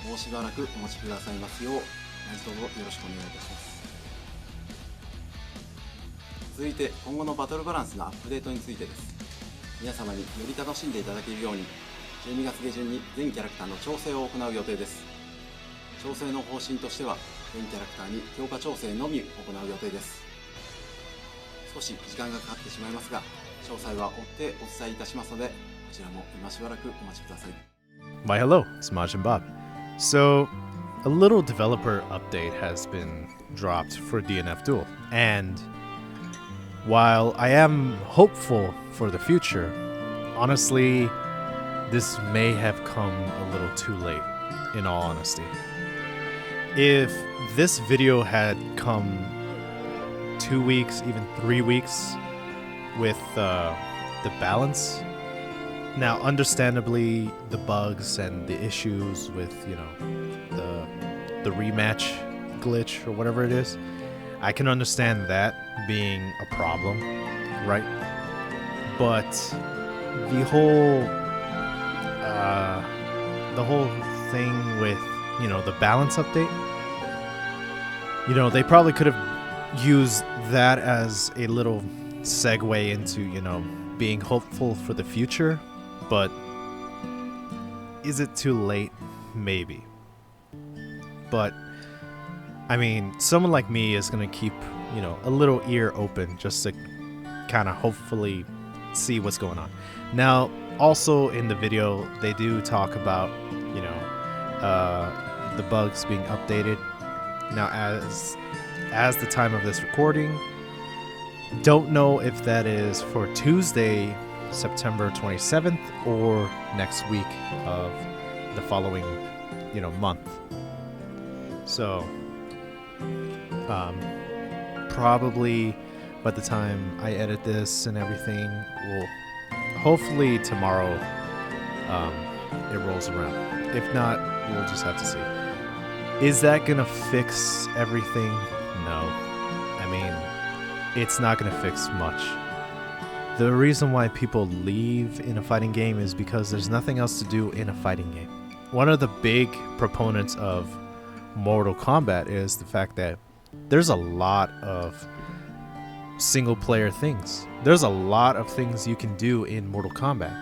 もうしばらくお待ちくださいますよう何卒よろしくお願いいたします。続いて今後のバトルバランスのアップデートについてです。皆様により楽しんでいただけるように12月下旬に全キャラクターの調整を行う予定です。調整の方針としては全キャラクターに強化調整のみ行う予定です。少し時間がかかってしまいますが詳細は追ってお伝えいたしますのでこちらも今しばらくお待ちください。 Why hello, it's Majin Bob. So, a little developer update has been dropped for DNF Duel, and while I am hopeful for the future, honestly, this may have come a little too late, in all honesty. If this video had come 2 weeks, even 3 weeks with the balance, now understandably the bugs and the issues with, you know, the rematch glitch or whatever it is, I can understand that being a problem, right? But the whole thing with, you know, the balance update, you know, they probably could have used that as a little segue into, you know, being hopeful for the future. But is it too late? Maybe. But I mean, someone like me is gonna keep, you know, a little ear open just to kind of hopefully see what's going on. Now, also in the video, they do talk about, you know, the bugs being updated. Now, as the time of this recording, don't know if that is for Tuesday, September 27th, or next week of the following, you know, month. So, probably by the time I edit this and everything, will hopefully tomorrow it rolls around. If not, we'll just have to see. Is that gonna fix everything? No. I mean, it's not gonna fix much. The reason why people leave in a fighting game is because there's nothing else to do in a fighting game. One of the big proponents of Mortal Kombat is the fact that there's a lot of single player things. There's a lot of things you can do in Mortal Kombat.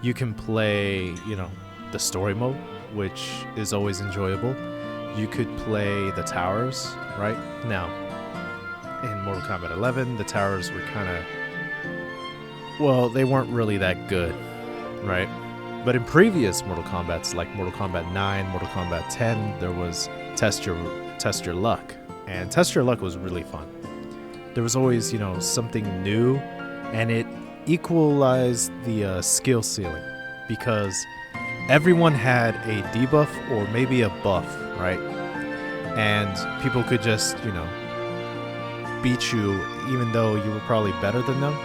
You can play, you know, the story mode, which is always enjoyable. You could play the towers, right? Now, in Mortal Kombat 11, the towers were kind of, well, they weren't really that good, right? But in previous Mortal Kombats, like Mortal Kombat 9, Mortal Kombat 10, there was Test Your Luck. And Test Your Luck was really fun. There was always, you know, something new, and it equalized the skill ceiling because everyone had a debuff or maybe a buff, right? And people could just, you know, beat you even though you were probably better than them.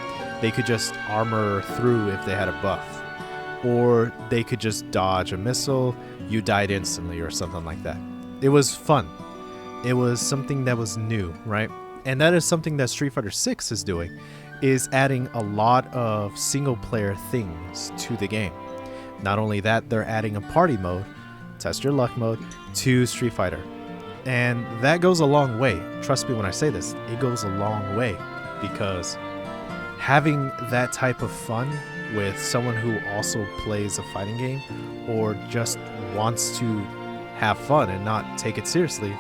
They could just armor through if they had a buff. Or they could just dodge a missile, you died instantly or something like that. It was fun. It was something that was new, right? And that is something that Street Fighter 6 is doing, is adding a lot of single player things to the game. Not only that, they're adding a party mode, Test Your Luck mode, to Street Fighter. And that goes a long way. Trust me when I say this, it goes a long way because having that type of fun with someone who also plays a fighting game or just wants to have fun and not take it seriously,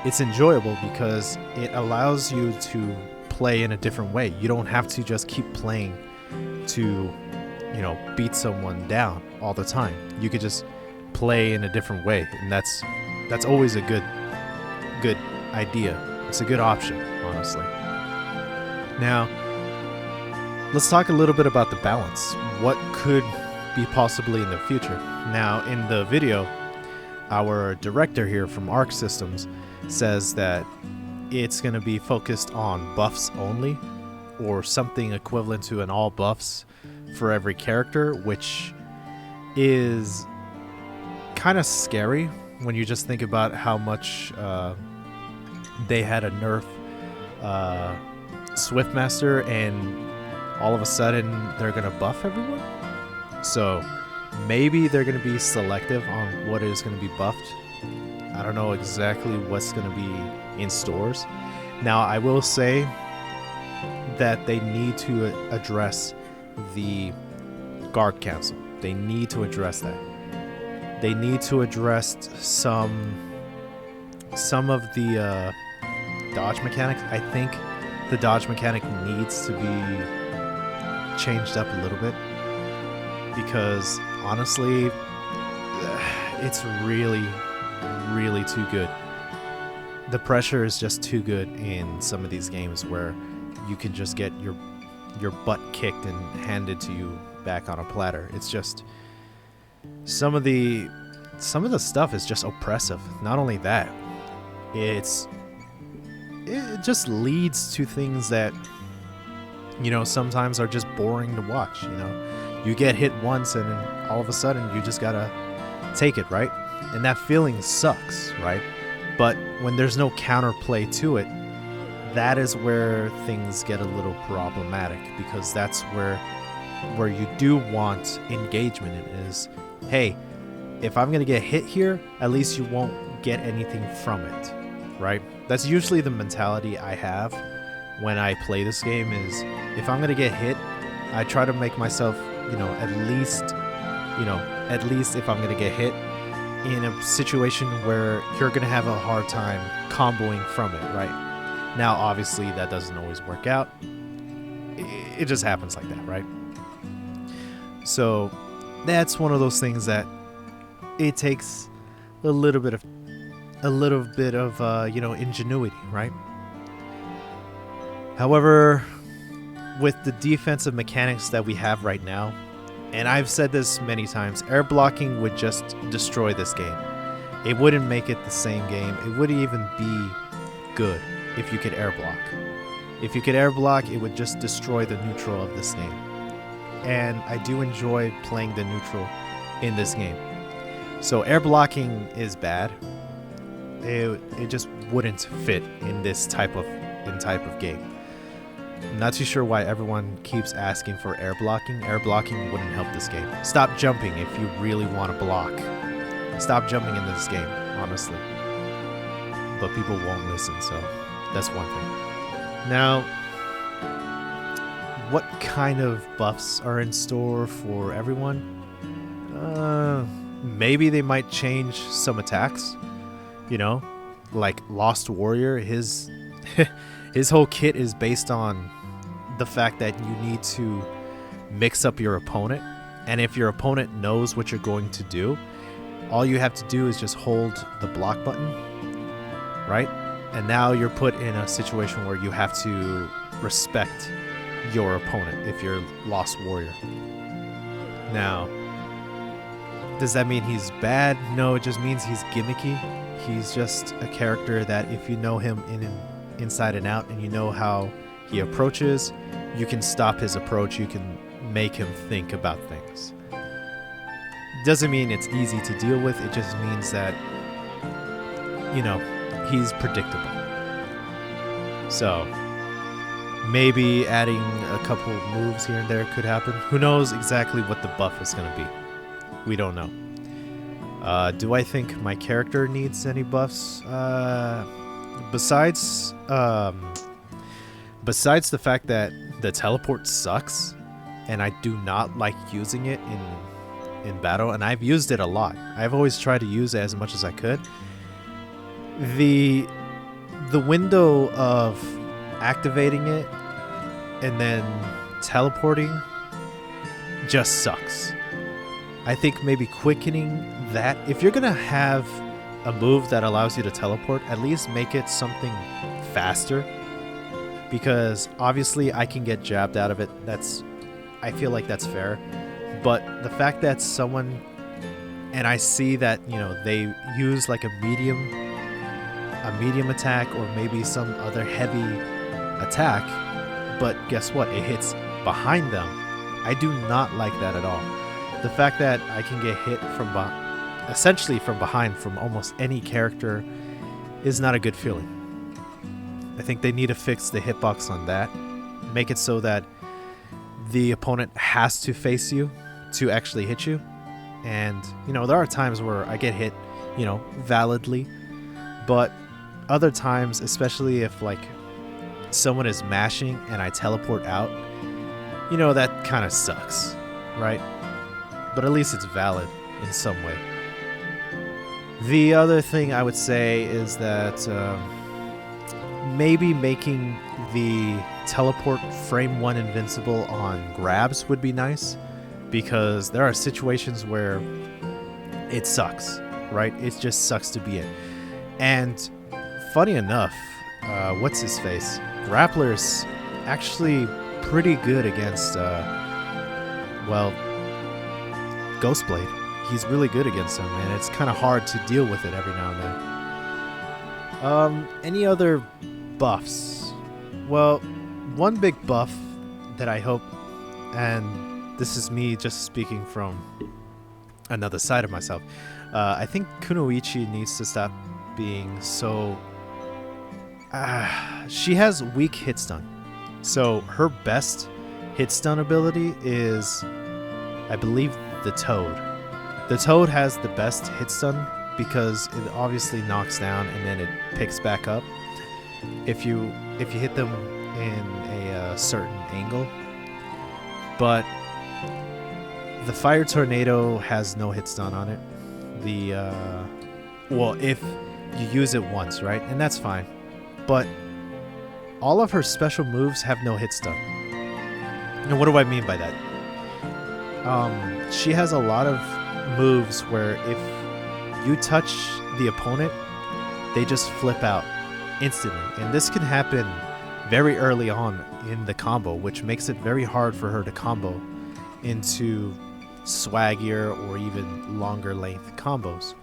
it's enjoyable because it allows you to play in a different way. You don't have to just keep playing to, you know, beat someone down all the time. You could just play in a different way, and that's always a good idea. It's a good option, honestly. Now, let's talk a little bit about the balance. What could be possibly in the future? Now, in the video, our director here from Arc Systems says that it's going to be focused on buffs only, or something equivalent to an all buffs for every character, which is kind of scary when you just think about how much they had a nerf Swiftmaster and all of a sudden they're gonna buff everyone. So Maybe they're going to be selective on what is going to be buffed. I don't know exactly what's going to be in stores. Now, I will say that they need to address the guard cancel. They need to address that. They need to address some of the dodge mechanics. I think the dodge mechanic needs to be changed up a little bit because honestly, it's really too good. The pressure is just too good in some of these games where you can just get your butt kicked and handed to you back on a platter. It's just some of the stuff is just oppressive. Not only that, it just leads to things that, you know, sometimes are just boring to watch. You know, you get hit once and then all of a sudden you just gotta take it, right? And that feeling sucks, right? But when there's no counterplay to it, that is where things get a little problematic, because that's where you do want engagement. It is, hey, if I'm gonna get hit here, at least you won't get anything from it, right? That's usually the mentality I have when I play this game. Is if I'm gonna get hit, I try to make myself, at least if I'm gonna get hit in a situation where you're gonna have a hard time comboing from it, right? Now, obviously, that doesn't always work out. It just happens like that, right? So that's one of those things that it takes a little bit of ingenuity, right? However, with the defensive mechanics that we have right now, and I've said this many times, air blocking would just destroy this game. It wouldn't make it the same game. It wouldn't even be good if you could air block. If you could air block, it would just destroy the neutral of this game. And I do enjoy playing the neutral in this game. So air blocking is bad. It just wouldn't fit in this type of game. I'm not too sure why everyone keeps asking for air blocking. Air blocking wouldn't help this game. Stop jumping if you really want to block. Stop jumping in this game, honestly. But people won't listen, so that's one thing. Now, what kind of buffs are in store for everyone? Maybe they might change some attacks. Like Lost Warrior, his whole kit is based on the fact that you need to mix up your opponent. And if your opponent knows what you're going to do, all you have to do is just hold the block button, right? And now you're put in a situation where you have to respect your opponent if you're Lost Warrior. Now, does that mean he's bad? No, it just means he's gimmicky. He's just a character that if you know him inside and out and you know how he approaches, you can stop his approach. You can make him think about things. Doesn't mean it's easy to deal with. It just means that, he's predictable. So maybe adding a couple moves here and there could happen. Who knows exactly what the buff is going to be? We don't know. Do I think my character needs any buffs? Besides the fact that the teleport sucks, and I do not like using it in battle, and I've used it a lot. I've always tried to use it as much as I could. The window of activating it and then teleporting just sucks. I think maybe quickening that. If you're gonna have a move that allows you to teleport, at least make it something faster, because obviously I can get jabbed out of it. I feel like that's fair. But the fact that someone, and I see that, they use like a medium attack or maybe some other heavy attack, but guess what? It hits behind them. I do not like that at all. The fact that I can get hit essentially from behind from almost any character is not a good feeling. I think they need to fix the hitbox on that. Make it so that the opponent has to face you to actually hit you. And, there are times where I get hit, validly. But other times, especially if, like, someone is mashing and I teleport out, that kind of sucks, right? But at least it's valid in some way. The other thing I would say is that maybe making the teleport frame 1 invincible on grabs would be nice, because there are situations where it sucks, right? It just sucks to be in. And funny enough, what's his face? Grappler's actually pretty good against, Ghostblade. He's really good against him, and it's kind of hard to deal with it every now and then. Any other buffs? Well, one big buff that I hope, and this is me just speaking from another side of myself, I think Kunoichi needs to stop being so... she has weak hit stun. So her best hit stun ability is, I believe, the Toad. The Toad has the best hit stun because it obviously knocks down and then it picks back up if you hit them in a certain angle. But the Fire Tornado has no hit stun on it. If you use it once, right? And that's fine. But all of her special moves have no hit stun. And what do I mean by that? She has a lot of moves where if you touch the opponent, they just flip out instantly. And this can happen very early on in the combo, which makes it very hard for her to combo into swaggier or even longer length combos.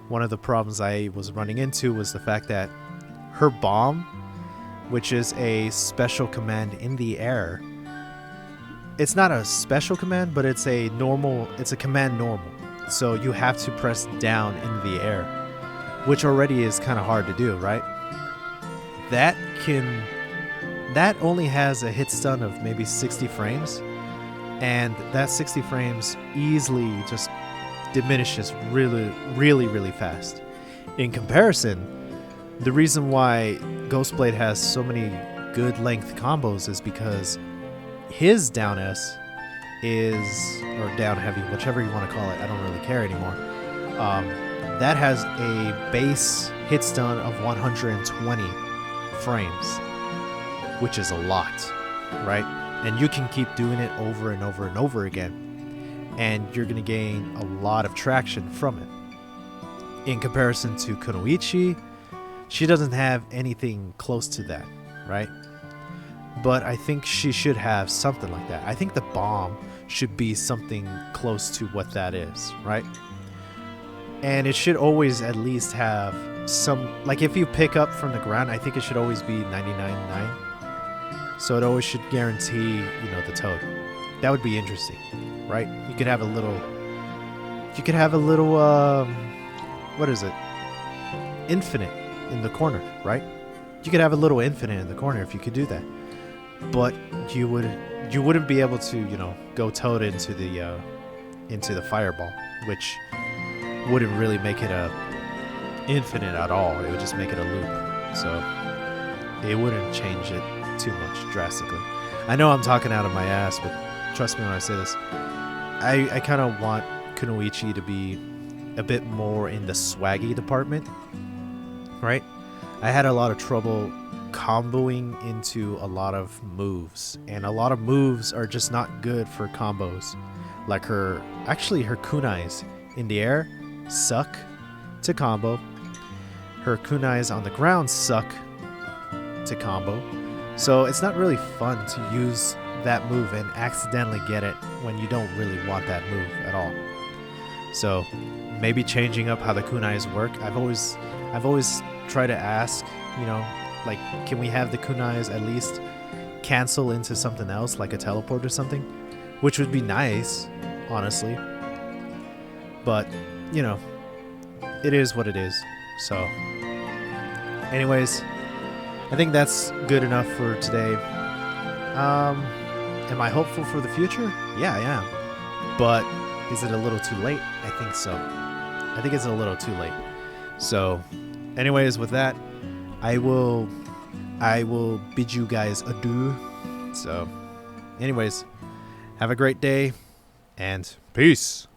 One of the problems I was running into was the fact that her bomb, which is a special command in the air, it's not a special command, but it's a command normal. So you have to press down in the air, which already is kind of hard to do, right? That only has a hit stun of maybe 60 frames, and that 60 frames easily just diminishes really, really, really fast. In comparison, the reason why Ghostblade has so many good length combos is because his down S is, or down heavy, whichever you want to call it, I don't really care anymore. That has a base hit stun of 120 frames, which is a lot, right? And you can keep doing it over and over and over again, and you're going to gain a lot of traction from it. In comparison to Kunoichi, she doesn't have anything close to that, right? But I think she should have something like that. I think the bomb should be something close to what that is, right? And it should always at least have some, like if you pick up from the ground, I think it should always be 99.9. So it always should guarantee, the Toad. That would be interesting, right? You could have a little, what is it? Infinite in the corner, right? You could have a little infinite in the corner if you could do that. But you wouldn't be able to, go Toad into the fireball, which wouldn't really make it a infinite at all. It would just make it a loop. So it wouldn't change it too much drastically. I know I'm talking out of my ass, but trust me when I say this. I kind of want Kunoichi to be a bit more in the swaggy department, right? I had a lot of trouble comboing into a lot of moves, and a lot of moves are just not good for combos. Like her kunais in the air suck to combo. Her kunais on the ground suck to combo. So it's not really fun to use that move and accidentally get it when you don't really want that move at all. So maybe changing up how the kunais work. I've always tried to ask, like, can we have the kunais at least cancel into something else, like a teleport or something? Which would be nice, honestly. But, it is what it is. So, anyways, I think that's good enough for today. Am I hopeful for the future? Yeah, I am. But Is it a little too late? I think so. I think it's a little too late. So, anyways, with that, I will bid you guys adieu. So, anyways, have a great day and peace.